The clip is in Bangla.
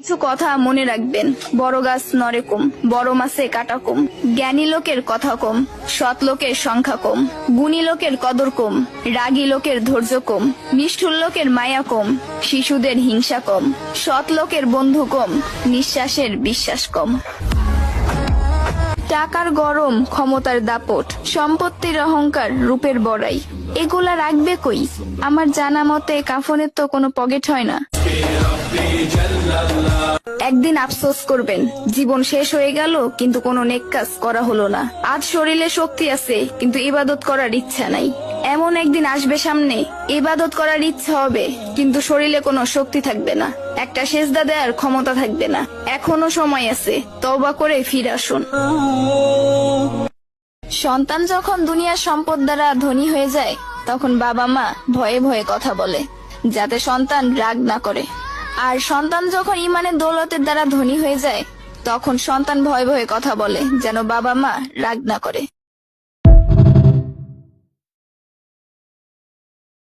কিছু কথা মনে রাখবেন, বড় গাছ নড়ে কম, বড় মাছে কাটা কম, জ্ঞানী লোকের কথা কম, সৎ লোকের সংখ্যা কম, গুণী লোকের কদর কম, রাগী লোকের ধৈর্য কম, নিষ্ঠুর লোকের মায়া কম, শিশুদের হিংসা কম, সৎ লোকের বন্ধু কম, নিঃশ্বাসের বিশ্বাস কম। টাকার গরম, ক্ষমতার দাপট, সম্পত্তির অহংকার, রূপের বড়াই, এগুলা রাখবে কই? আমার জানা মতে কাফনের তো কোনো পকেট হয় না। একদিন আফসোস করবেন, জীবন শেষ হয়ে গেল কিন্তু কোনো নেক কাজ করা হলো না। আজ শরীরে শক্তি আছে কিন্তু ইবাদত করার ইচ্ছা নাই। এমন একদিন আসবে সামনে, ইবাদত করার ইচ্ছা হবে কিন্তু শরীরে কোনো শক্তি থাকবে না, একটা সেজদা দেওয়ার ক্ষমতা থাকবে না। এখনো সময় আছে, তওবা করে ফিরে আসুন। সন্তান যখন দুনিয়ার সম্পদ দ্বারা ধনী হয়ে যায় তখন বাবা মা ভয়ে ভয়ে কথা বলে যাতে সন্তান রাগ না করে। আর সন্তান যখন ইমানের দৌলতের দ্বারা ধনী হয়ে যায় তখন সন্তান ভয়ে ভয়ে কথা বলে যেন বাবা মা রাগ না করে।